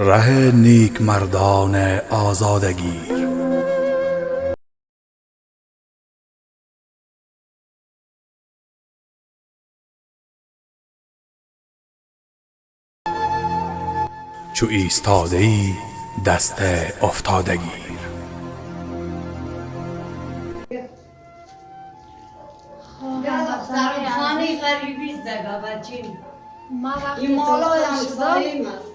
ره نیک مردان آزادگیر. چو ایستاده ای دست افتادگیر. خانه غریبی زده بچین ما وقتی این مالای دختر شدم همسایه است.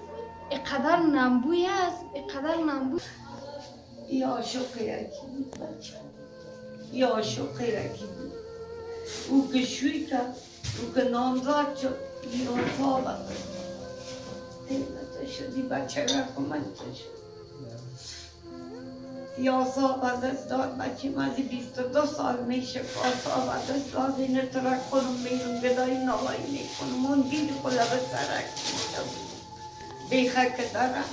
اینقدر نمبوی است، اینقدر نمبوی. یا شوقی رکی بچه یا شوقی رکی او که شوی کرد او که نامزاد شد یا سال دیلت شدی بچه رکو من شد یا سال دست داد بچه مزی 22 سال میشه که سال دست داد اینه ترک کنم میرون گدایی نالایی میکنم اون گیری خدا به سرک میشم بیخه که دارم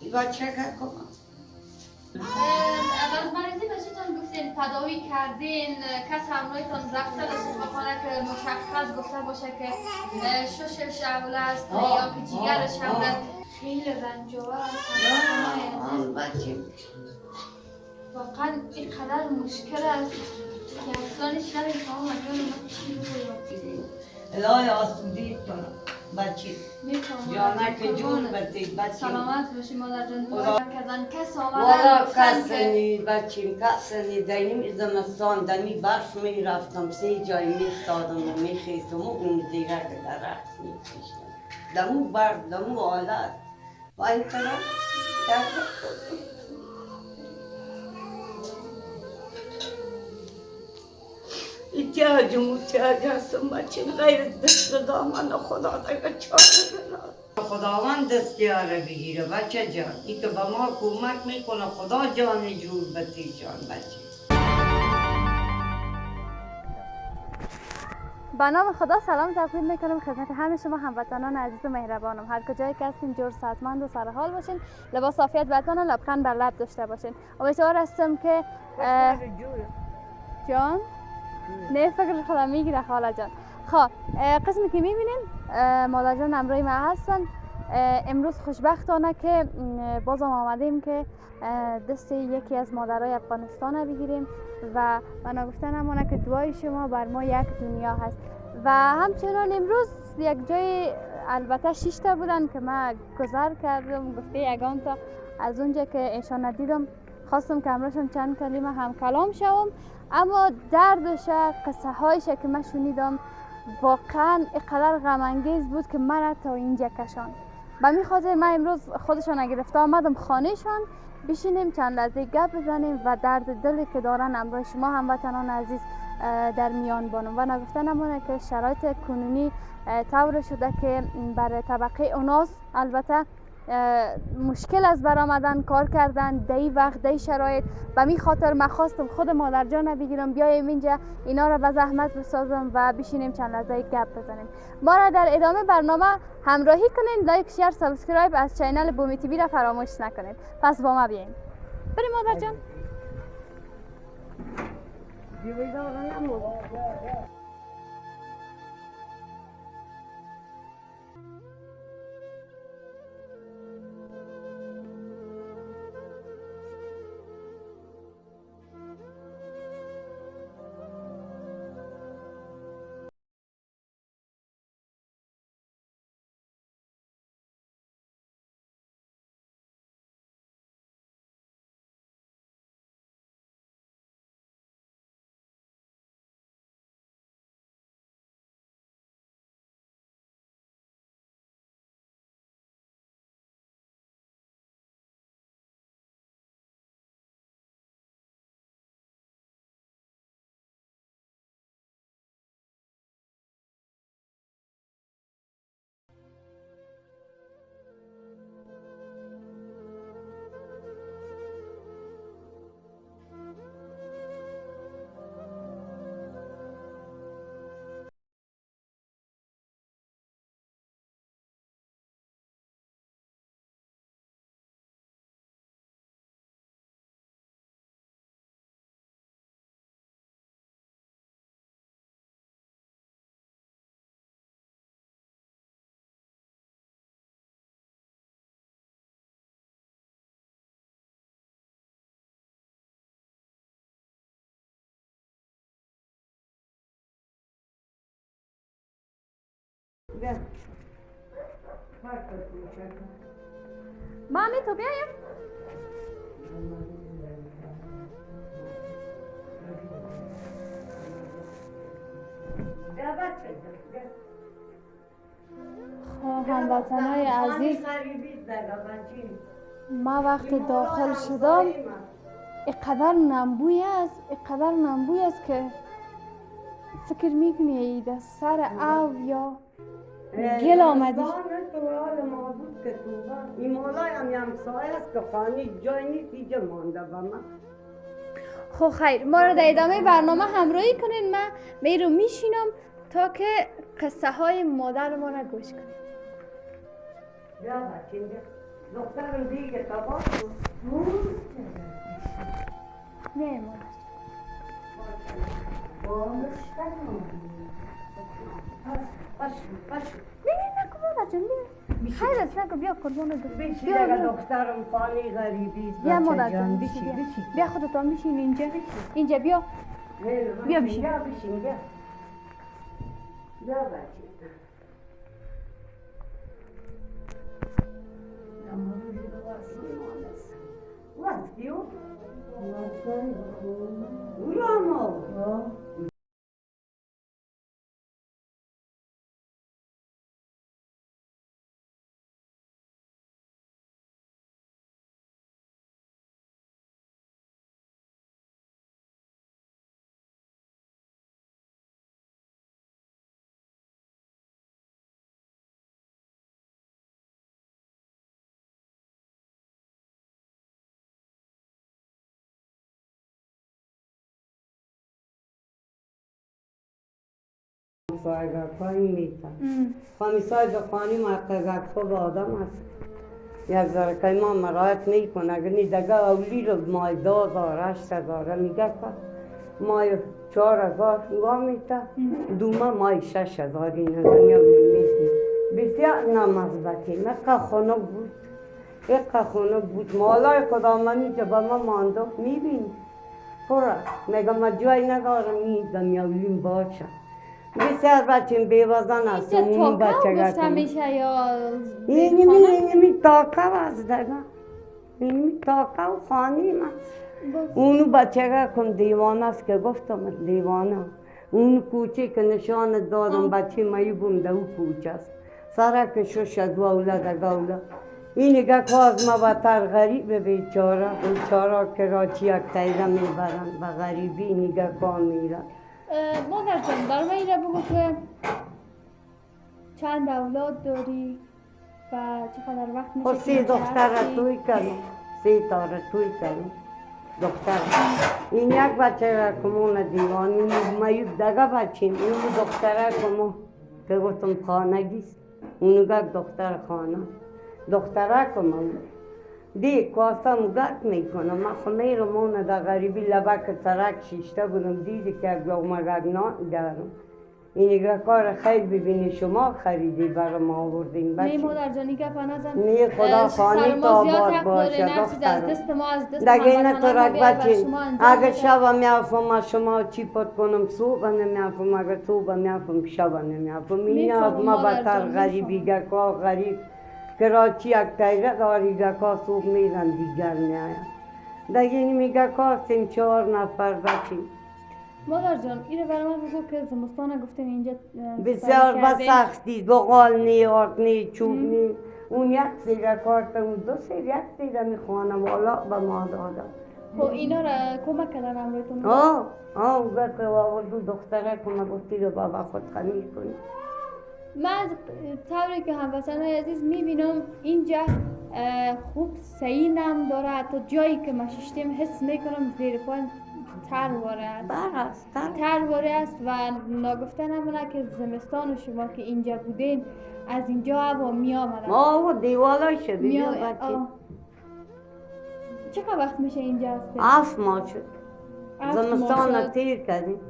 ای بچه که کنم از مریضی بچه‌تان گفتین تداوی کردین، کس همراهتان رفته به شفاخانه که مشخص گفته باشه که ششش حوله است یا که جیگرش حوله است. خیلی رنجوه است. آن بچه واقعا اینقدر مشکل است که اصلا هیچ نمیفهمم جان من چی بگویم. الهی آسودی کنم بچه میفهمم جانک جون بده بچه سلامت باشی مادر جان. خدا. دعا کردن کس والا آمدن گفتن که کسنی بچه کسنی دنیم زمستان دمی برف می رفتم 3 جای می ستادم و می خیستم و اون دیگه که درخت می کشتم دمو برد دمو آلت و این طرف احتیاج متیاج هستم بچه غیر دست دامن خدا دیگه چاره بنا خداوند دستیاره بگیره بچه جان ای که به ما کمک میکنه خدا جان جور بتی جان بچه با نام خدا سلام تقدیم میکنم خدمت همه شما هموطنان عزیز و مهربانم. هر کجایی که هستین جور سعادتمند و سرحال باشین، لباس عافیت بتان و لبخند بر لب داشته باشین. امیدوار هستم که جان نه فکر خودم میگیره خاله جان. خب قسمی که میبینین مادر جان همراه ما هستن. امروز خوشبختانه که بازم آمدیم که دست یکی از مادرای افغانستان بگیریم و من گفتن همونه که دعای شما بر ما یک دنیا هست و همچنان امروز یک جای البته 6 تا بودن که من گذر کردم گفته یگان تا از اونجا که ایشان دیدم خواستم که همراهشون چند کلمه هم کلام شوم، اما دردش قصه هایش که من شنیدم واقعا اینقدر غم انگیز بود که من تا اینجا کشان. به می خاطر من امروز خودشان گرفته آمدم خانهشان بشینیم چند لحظه گپ بزنیم و درد دلی که دارن همراه شما هموطنان عزیز در میان بانم و نگفتن همونه که شرایط کنونی طور شده که برای طبقه اوناس البته مشکل از برآمدن کار کردن دی وقت دی شرایط. به می خاطر من خواستم خود مادر جان بگیرم بیایم اینجا اینا را به زحمت بسازم و بشینیم چند لحظه گپ بزنیم. ما را در ادامه برنامه همراهی کنین، لایک شیر سابسکرایب از چینل بومی تی وی را فراموش نکنید. پس با ما بیاین بریم مادر جان. بیا. مامی تو بیایم. بیا بچه بیا. خب هموطنای عزیز، ما وقت داخل شدم اینقدر نمبوی است که فکر میکنی اید از سر او یا گل آمدی. این مالای هم همسایه است که خانی جای نیست اینجا مانده با من. خب خیر، ما رو در ادامه برنامه همراهی کنین. من می رو میشینم تا که قصه های مادر ما را گوش کنیم. بیا بچه بیا. دخترم دیگه تباه کن. نه مادر نه نکن مادر جان، بیا. خیر است، نکن، بیا قربان دو. بشی بیا دیگه بیا. دخترم خانی غریبی است بیا مادر بچه جان، جان. بشی بشی بیا. بشی. بیا خودتان بشین اینجا بیا. بیا بشین. بیا بشین بیا. بیا بچه. وقتی او؟ Uramo! سایگاکانی میتن خانی سایگاکانی مرقگاک خود آدم است یک ذره ما مرایت نیکن اگر نی دگه اولی رو مای 2000 8000 میگه که مای 4000 نگاه میته دومه مای 6000 این دنیا میتی بسیار نمازبتی مکه خونک بود یک خونک بود مالای کدامنی که با ما مانده میبینی پره میگه ما جای ندارم این دنیا اولیم باشه بسیار بچه بیوازن است اینجا اون بچه گفته میشه یا اینمی تاکه وزدگه اینمی تاکه و خانی من اونو بچه کن دیوانه است که گفتم دیوانه اونو کوچه که نشان دادم بچه مایی بونده او کوچه است سرک شش دو اولاد گوله این نگه که از ما بتر غریب بیچاره کراچی یک تیره میبرن و غریبی نگه که میرن مادر جان در من اینه بگو که چند اولاد داری و چقدر وقت میشه خب 3 دختر را توی کنم 3 تا را توی کنم دختر این یک بچه را کمون دیوان این میوب دگه بچین این دختر کمون که گفتم خانگیست اونو گفت دختر خانه دختره کمون دی کواسم گرد میکنم من خمیر مونه در غریبی لبک سرک شیشته بودم دیدی که یک لغمه گگنان دارم این کار خیلی ببینی شما خریدی برای ما آوردین بچه نه مادر جانی گفت نزن نه خدا خانی تا آباد باشه از دست ما از دست دیگه اینه تو رک بچه اگر شب شب میافم شما چی پت کنم صبح نمیافم اگر صبح میافم شب نمیافم این از ما بتر غریبی گکا غریب کراچی یک تیره داری گکا صبح میرن دیگر میایم دیگه این میگه که 4 نفر بچه مادر جان اینو برای من بگو که زمستان گفتین اینجا بسیار بسختی بقال نی آرد نی چوب نی اون یک سیره کارت اون 2 سیر یک سیره میخوانم والا به ما دادم خب اینا را کمک کردن امرویتون او گفت آوردو دختره که ما گفتی رو بابا خود خمیر کنی من از طوری که هموطنای عزیز میبینم اینجا خوب سعی نم داره حتی جایی که ما ششتیم حس میکنم زیر پای ترواره است ترواره است و ناگفته نمونه که زمستان شما که اینجا بودین از اینجا هوا می آمدن آه دیوالا شدی بچه چقدر وقت میشه اینجا هستی؟ 7 ماه شد زمستان تیر کردیم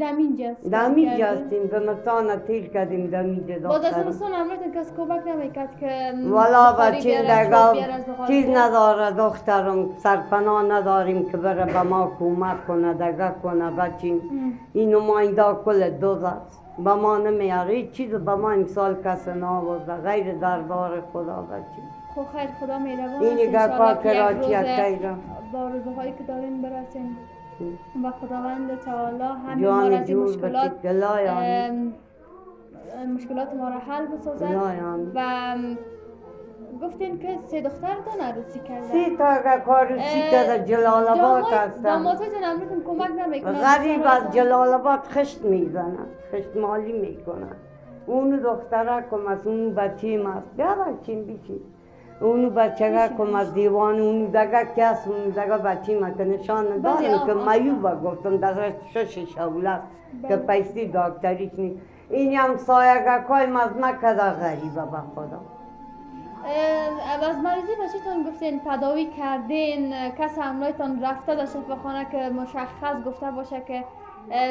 دمینجا هستیم زمستان تیر کردیم دمینجا بعد از زمستان امروتون کس کمک نمیکرد که والا بچه دیگه چیز نداره دخترم سرپناه نداریم که بره به ما کمک کنه دیگه کنه بچه اینو ما اینجا کل دوز است با ما نمیاره هیچ چیز با ما امسال کس نآورده غیر دربار خدا بچه. خب خیر خدا مهربان است این گپا کراچی یک اکیرا با روزهایی که دارین برسیم و خداوند تعالی همین ما جان را از این جور مشکلات بچه دلایان مشکلات ما را حل بسازد دلایان و گفتین که 3 دخترتان عروسی کرده سی تا اگر کاروسی که جلال آباد هستم دامادتون امریکن کمک نمیکنن غریب از جلال آباد خشت میزنن خشت مالی میکنن اونو دختره کم از اونو بچه ماست بیا بچیم بیشی اونو بچه کم از دیوان اونو دگه کس اونو دگه بچه ما که نشان دارم که مایوبا گفتم در شش شوله که پیسی دکتریش نیست این هم سایگه کای مزمه کده غریبه به خدا از مریضی بچه‌تان گفتین تداوی کردین کس همراهتان رفته در شفاخانه که مشخص گفته باشه که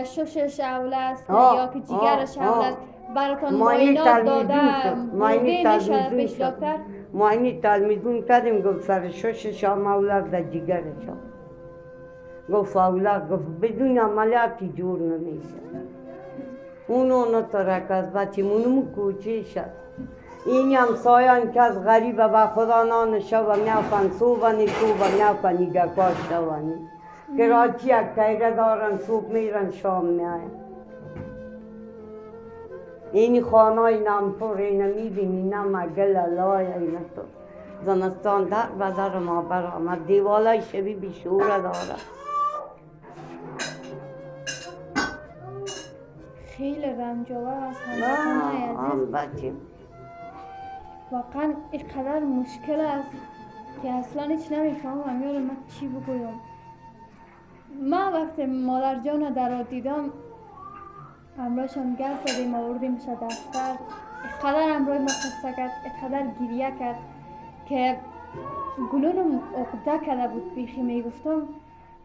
ششش اول است یا که جیگرش اول است براتان معاینات داده بردین میشه پیش دکتر معاینه تلمیدون کردیم گفت سر ششش هم اولاد در جیگرش هم گفت اولاد گفت بدون عملیاتی جور نمیشه اونو نترک از بچه مونمو کوچه شد این هم سایان که از غریبه به خدا نانشو و میافن صوبانی میافن ایگه کاش شوانی کراچی یک تیره دارن صوب میرن شام میاین اینی خانه نمپور اینه میبینی نه مگل لای اینه تو زمستان در بدر ما برآمد دیوالای شبی بیشوره داره خیلی رنجاور است هموطنای عزیز واقعا اینقدر مشکل است که اصلا هیچ نمیفهمم یادم من چی بگویم ما وقتی مادر جان در را دیدم امروشم گل زدیم آوردیمش دفتر اینقدر امروی ما خسته کرد اینقدر گریه کرد که گلونم عقده کرده بود بیخی میگفتم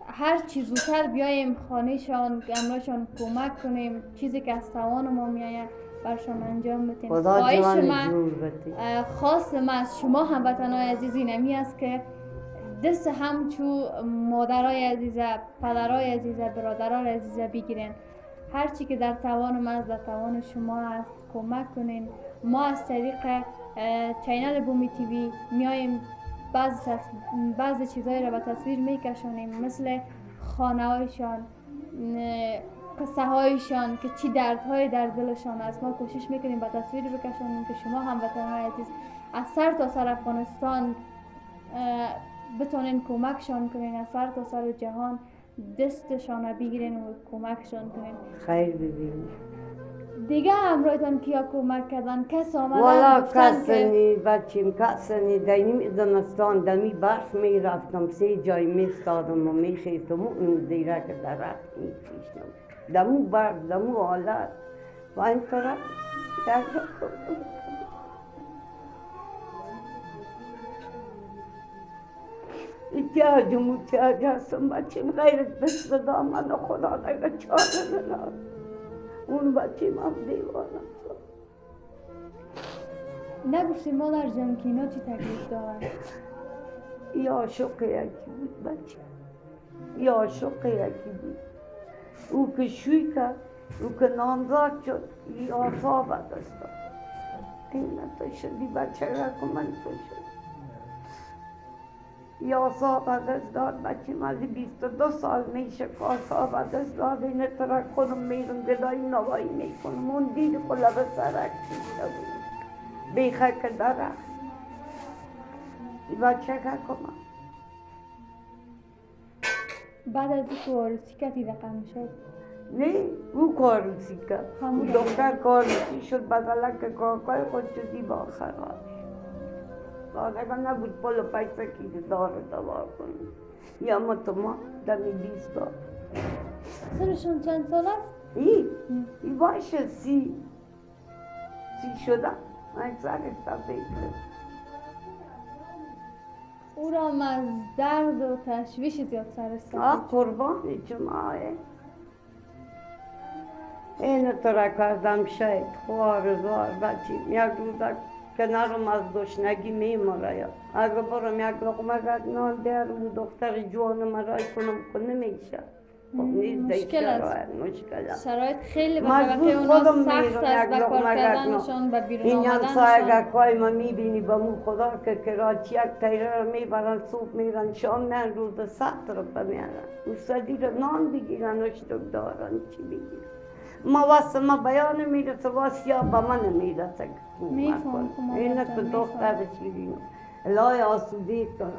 هر چی زودتر بیایم خانهشان امروشان کمک کنیم چیزی که از توان ما میآید برشان انجام بدیم خواست من از شما هموطنان عزیز اینمی است که دست همچو مادرای عزیزه پدرای عزیزه برادرای عزیزه بگیرین هرچی که در توان من در توان شما است کمک کنین ما از طریق چینل بومی تیوی میایم بعضی چیزایی را به تصویر میکشونیم مثل خانه هایشان قصه هایشان که چی دردهای در دلشان است ما کوشش میکنیم با تصویر بکشونیم که شما هموطنان عزیز از سر تا سر افغانستان بتونین کمکشان کنین از سر تا سر جهان دستشان بگیرین و کمکشان کنین خیر ببینید دیگه همراهتان کیا کمک کردن کس آمدن والا گفتن کس نی بچیم کس نی دینیم زمستان دمی برف می رفتم 3 جای می استادم و می خیستم اون زیره که درخت می پیشنم دمو برف دمو حالت و این طرف احتیاج هستم بچیم غیرت دست دامن خدا دیگه چاره ندارم اون بچیم هم دیوانم نگفتی مادر جان که اینا چی تکلیف دارن؟ یا عاشق یکی بود بچه یا عاشق یکی بود او که شوی کرد او که نامزاد شد یا آفا دست داد این تو شدی بچه را که من تو شد یا صاحب دست داد بچه مالی 22 سال میشه که صاحب دست داد اینه ترک خودم میرم گدایی نوایی میکنم اون دید خلا به سرک کشته بود بیخه که درخت این بچه که کنم بعد از این که عروسی کردی رقم شد نه او کاروسی کرد او دختر کاروسی شد بدله که کاکای خود شدی با خراب دادگاه نبود پل و پیسه که دار دوا کنم یا ما دمی 20 بار سنشون چند سال است؟ ای باشه 30 شدن اکثر سفید او را از درد و تشویش زیاد سرستان قربانی جمعه اینو ترک کردم شاید خوار بچیم یک روزک کنارم از گشنگی میماره اگه برم یک لقمه نان در او دختر جوان مرای کنم که نمیشه خب نیست دیگه مشکل است. مشکل است. شرایط خیلی به مجبور طبقه اونا خودم سخت میرم است یک به کار لقمه کردنشان به بیرون این آمدنشان. همسایگکای ما میبینی به مو خدا که کراچی یک تیره رو میبرن صبح میرن شام میرن روز سخت رو بمیرن او صدی رو نان بگیرن اشتب دارن چی بگیرن ما واسه ما بیان میرسه واسه یا به من میرسه میفهم خب اینه مادر که جان، دختر شیرینو الهی آسوده کنم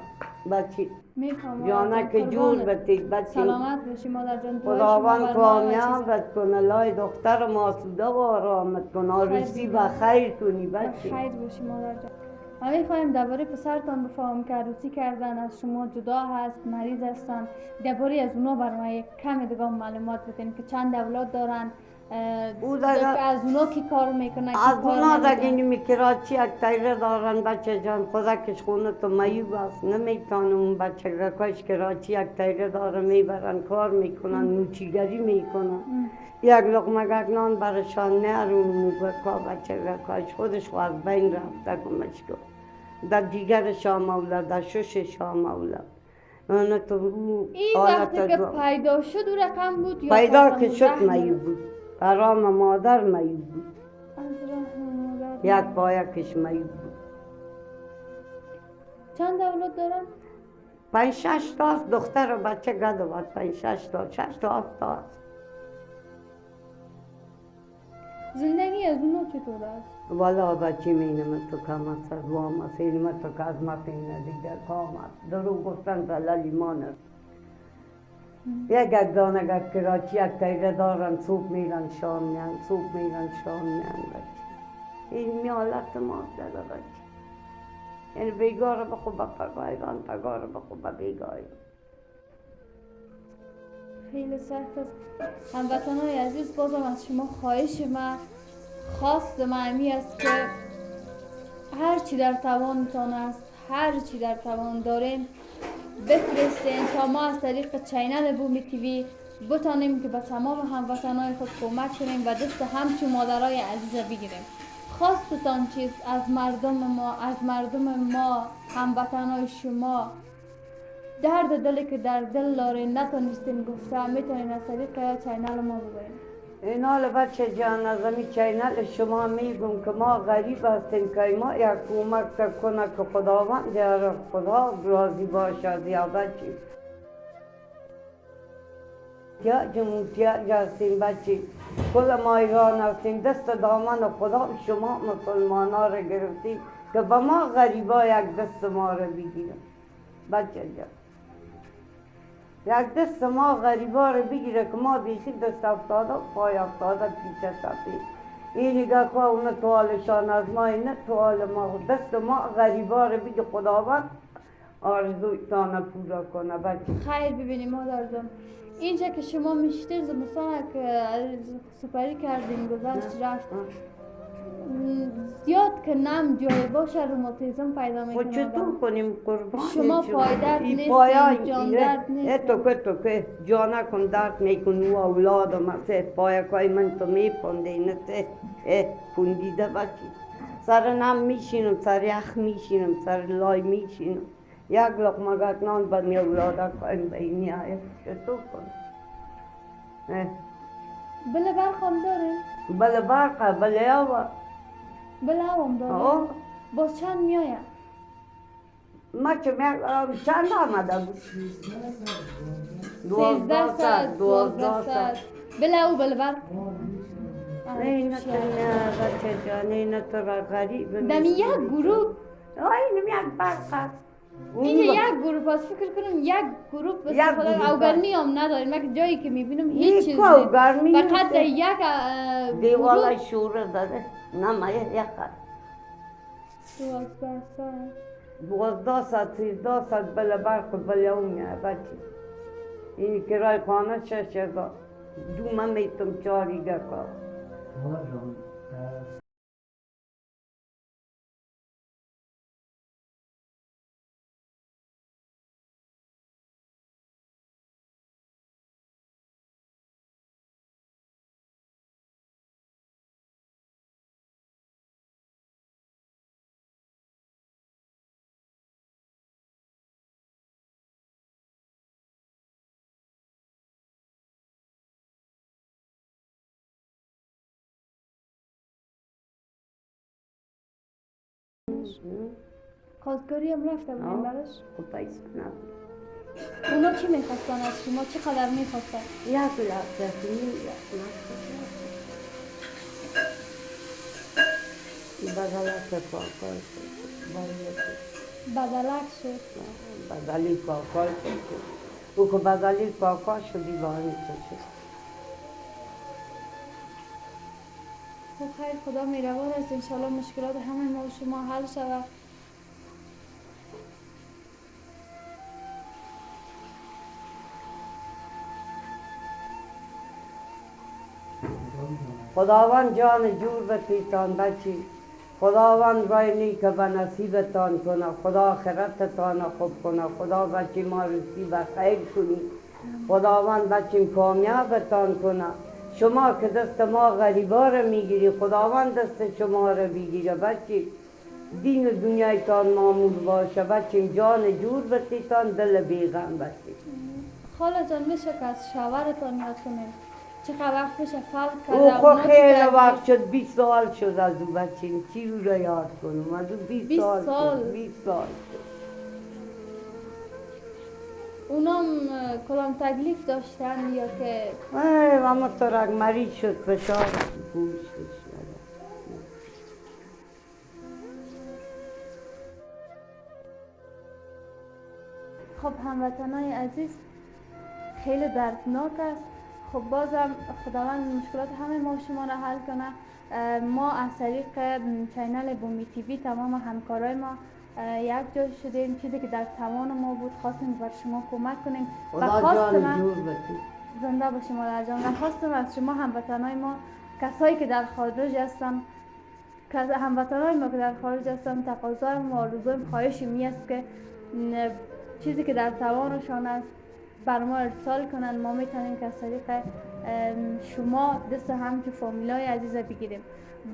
بچی میفهم جانه که جور بتید بچی سلامت باشی مادر جان. دعای شما خداوند بر ما همه چیز. کامیابت کنه الهی دختر آسوده و آرامت کنه آرزی و خیر کنی بچی خیر باشی مادر جان. ما میخوایم درباره پسرتان بفهمم که عروسی کردن از شما جدا هست، مریض هستن. درباره از اونا بر ما یک کم دیگه معلومات بدین که چند اولاد دارن، او دیگه از اونا کی کار میکنه، کی از کار اونا نمیکنه. دیگه اینی کراچی یک تیره دارن بچه جان خودکش خونه تو میوب است نمیتونه اون بچه کاش کراچی یک تیره داره میبرن کار میکنن نوچیگری میکنن یک لقمه نان برشان نرون میگه که بچه کاش خودش خو از بین رفته کمش کن در دیگر شام اولاد در شش شام اولاد اون تو این وقتی که پیدا شد او رقم بود یا پیدا خواستم که شد رحم میوب بود برام مادر میوب بود از رحم مادر. یک پایکش میوب بود چند اولاد دارن؟ 5-6 تا است دختر و بچه گده بود 5-6 تا 6 تا 7 تا است زندگی از اونا چطور است؟ والا بچه مینم تو کم است از وام است اینم تو که از مقینه دیگر کام است درو گفتن زلال ایمان است یک دانه گر کراچی یک تیره دارن صبح میرن شام میان صبح میرن شام میان بچه این میالت ماست داره بچه یعنی بیگاره به خوب پگایران پگاره به خوب بیگایران خیلی سخت است. هموطنان عزیز بازم از شما خواهش من خواست من امی است که هر چی در توانتان است هر چی در توان دارین بفرستین تا ما از طریق چینل بومی تیوی بتانیم که به تمام هموطنان خود کمک کنیم و دست همچون مادرای عزیز بگیریم. خواستتان چیز از مردم ما هموطنای شما درد دلی که در دل دارین نتونستین گفته میتونین از طریق چینل ما بگوین. این حال بچه جان از این چینل شما میگم که ما غریب هستیم که ما یک کمک کنه که خداوند یا خدا راضی باشد یا بچه یا جمهوریت هستیم بچه کل ما ایران هستیم دست دامن خدا شما مسلمان ها را گرفتیم که به ما غریبا یک دست ما را بگیرن بچه جان یک دست ما غریبا رو بگیره که ما بیشی دست افتاده پای افتاده پیچه سفید این نگاه که اون توالشان از ما نه توال ما دست ما غریبا رو بگی خداوند آرزویتان پورا کنه بچه خیر ببینیم مادر جان اینجا که شما میشته زمستان که سپری کردیم گذشت رفت زیاد که نم جای باشه روماتیزم پیدا میکنه خود چطور کنیم قربان شما پایدرد نیستین جان درد نیستین تو که جانه کن درد میکن و اولادم هست پایکای من تو میپنده اینه پندیده بچی سر نم میشینم سر یخ میشینم سر لای میشینم یک لقمه نان به می اولاده کنیم به اینی آید چطور کنیم بله برق هم داریم بله برقه بله آوه بله هم داریم باز چند میایم ما که چند آمده بود 12 ساعت بله او بله برق نه بچه جان اینه تو را غریب دمی یک گروپ اینم یک برق است اینجا یک گروپ است فکر کنم یک گروپ است او گرمی هم نداریم من جایی که میبینم هیچ چیز نیست فقط یک دیوالا شوره داره نه ما یک است 12 ساعت 12 ساعت 13 ساعت بله برق بله اون بچه این کرای خانه 6000 دو من میتونم 4 کار براش؟ خواستگاری هم رفته بودیم براش؟ خب پیسه نبود. اونا چی میخواستن از شما؟ چقدر میخواستن؟ 1 لحظه کنیم 1 لحظه. بدلک پاکال بدلک شد. بدلی پاکال شد. او که بدلی پاکال شد دیوانی شد. خب خیر، خدا مهربان است، انشالله مشکلات همه ما و شما حل شود. خداوند جان جور بتیتان بچی، خداوند رای نیک به نصیبتان کنه، خدا آخرتتان خوب کنه، خدا بچی ما روزی به خیر کنی، خداوند بچی کامیابتان کنه. شما که دست ما غریبا رو میگیری، خداوند دست شما رو بگیره بچی، دین و دنیایتان معمول باشه بچی، جان جور بتیتان دل بیغم بچی. خاله جان میشه که از شوهرتان یاد کنیم؟ چقدر وقت میشه فرق کرده؟ او اونا خو چی خیلی کردن؟ وقت شد، 20 سال شد از او بچه، چی رو یاد کنم؟ از او 20 سال شد، 20 سال شد. اونام کلام تکلیف داشتن یا که؟ اما ترک مریض شد، فشار گوشش شد. خب هموطنای عزیز، خیلی دردناک است. خب بازم خداوند مشکلات همه ما و شما را حل کنه. ما از طریق چینل بومی تیوی تمام همکارای ما یک جا شدیم، چیزی که در توان ما بود خواستیم بر شما کمک کنیم و خدا جان جور بسی. زنده باشیم مادر جان. و خواستم از شما هموطنای ما، کسایی که در خارج هستن، هموطنای ما که در خارج هستن، تقاضایم و آرزویم خواهشم این است که چیزی که در توانشان است بر ما ارسال کنن. ما میتونیم که از طریق شما دست همچون فامیلای عزیز بگیریم.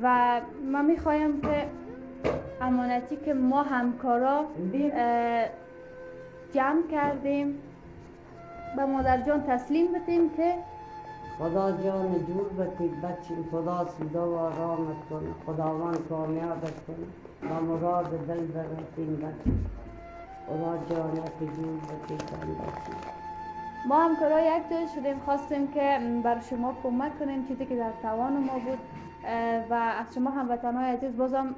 و من میخوایم که امانتی که ما همکارا جمع کردیم به مادر جان تسلیم بدیم که خدا جان جور بتید بچین، خدا سودا و آرامت کنه، خداوند کامیابت کنه، با مراد دل برسیم بچین، خدا جانت جور بتید بچین. ما همکارا یک جای شدیم، خواستیم که بر شما کمک کنیم چیزی که در توان ما بود. و از شما هموطنهای عزیز بازم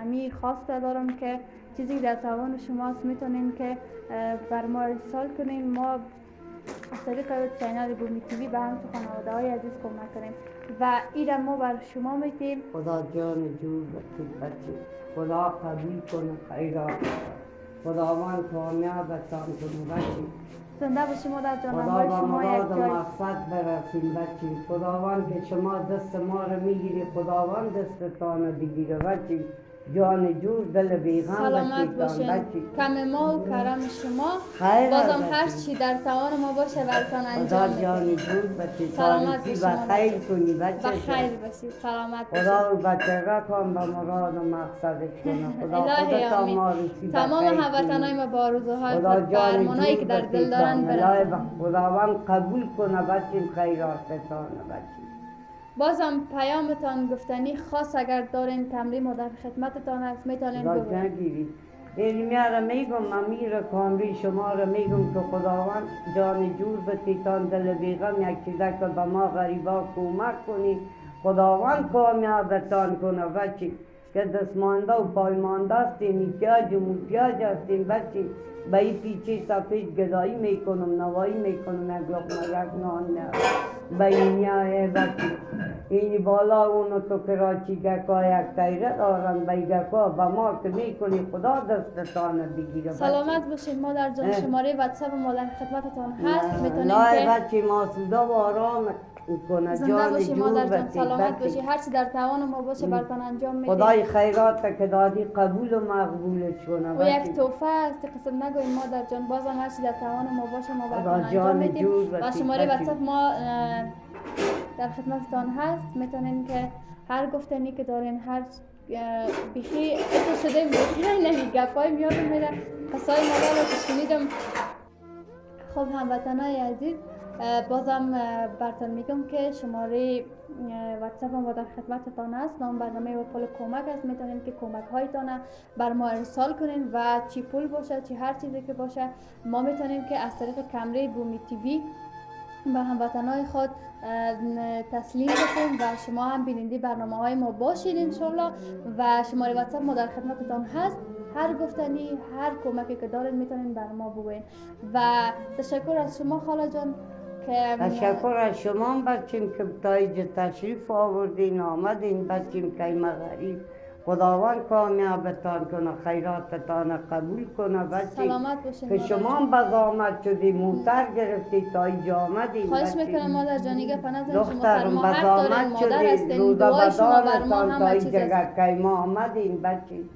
همی خواست دارم که چیزی که در توان شماست میتونین که بر ما ارسال کنین. ما از طریق چینل بومی تیوی به همچون خانواده های عزیز کمک کنیم و ایرم ما بر شما میتیم. خدا جان جور بتید بچین، خدا قبول کنه خیرات، خداوند کامیابتان کنه بچین. زنده باشیم مادر جان. خدا با مراد و مقصد برسیم بچین. خداوند که شما دست ما رو میگیری، خداوند دستتان رو بگیره بچین. جان جور دل بیغم سلامت باشین. کم ما و کرم شما بازم هر چی در توان ما باشه براتون انجام میدیم. خدا جان جور بچین. سلامت باشین. بخیر کنی بچه. بخیر باشید. سلامت باشید. خدا و بچه کن به مراد و مقصدش کنه. خدا خودتا ما رسی تمام هموطنای ما با آرزوهای خود و ارمانایی که در دل دارن برسن. خداوند قبول کنه بچین خیراتتان بچین. بازم پیامتان گفتنی خاص اگر دارین کمری ما در خدمتتان هست میتونین بگوید. علمی را میگم، امیر کامری شما را میگم که خداوند جان جور بتیتان دل بیغم یک چیزه که به ما غریبا کمک کنی، خداوند کامیابتان کنه بچی. که دستمانده و پایمانده هستیم، احتیاج و محتیاج هستیم بچی. به این پیچه سفید گدایی میکنم، نوایی میکنم، یک لقمه رک نان به این بچی. اینی بالا اونو تو کراچی گکا یک تیره دارن، به گکا به ما که میکنی خدا دستتان بگیره. سلامت باشید مادر جان. شماره واتساپ ما در خدمتتان هست، میتونید که بچی ما سودا و آرام کنه. زنده باشی مادر جان. سلامت باشی. هر چی در توان ما باشه براتون انجام میدیم. خدای خیرات که دادی قبول و مقبولش کنه. و یک تحفه است قسم نگویم مادر جان. بازم هر چی در توان ما باشه ما براتون انجام میدیم. و شماره واتساپ ما در خدمتتان هست، میتونین که هر گفتنی که دارین، هر بیخی اتو شده بیخی نمی گپای میادم میره قصای مادر رو که شنیدم. خب هموطنای عزیز بازم براتون میگم که شماره واتساپ ما در خدمتتان است. نام برنامه و پول کمک است. میتونین که کمک هایتان بر ما ارسال کنین و چی پول باشه چی هر چیزی که باشه ما میتونیم که از طریق کمره بومی تیوی به هموطنهای خود تسلیم بکنیم و شما هم بیننده برنامه های ما باشید انشالله. و شماره واتساپ ما در خدمتتان هست. هر گفتنی هر کمکی که دارین میتونین بر ما بگوین. و تشکر از شما خاله جان که تشکر از شما بچیم که تا اینجا تشریف آوردین آمدین بچیم که این غریب خداوند کامیابتان کنه خیراتتان قبول کنه بچیم سلامت باشین که مادر شما جان. بزامت شدی موتر گرفتی تا اینجا آمدین خواهش بچیم. میکنم مادر جان دیگه پناه شما دخترم سرما حق دارین بزامت مادر شدی هستین روزا دعای شما بر ما بدانتان تا همه چیز اینجا است. که ما آمدین بچیم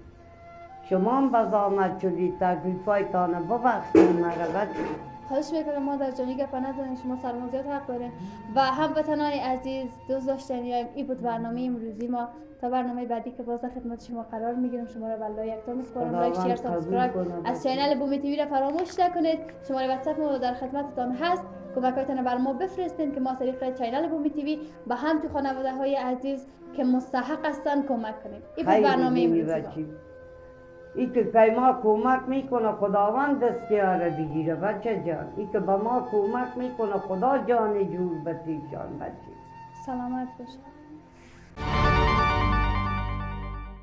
شما بزامت شدی تکلیفایتان ببخشید مرا بچیم. خواهش میکنم مادر جان دیگه پناه دارین شما سرما زیاد حق دارین. و هموطنان عزیز دوست داشتنی این بود برنامه امروزی ما. تا برنامه بعدی که باز در خدمت شما قرار میگیرم شما را بالله یک تا میسپارم. لایک شیر سابسکرایب از چینل بومی تیوی را فراموش نکنید. شماره واتساپ ما در خدمتتان هست. کمکاتون بر ما بفرستین که ما طریق چینل بومی تیوی به هم تو خانواده های عزیز که مستحق هستن کمک کنیم. این بود برنامه امروزی ما. ای که ما کمک میکنه خداوند دستیاره بگیره بچه جان. ای که به ما کمک میکنه خدا جان جور بتیشان بچه. سلامت باشه.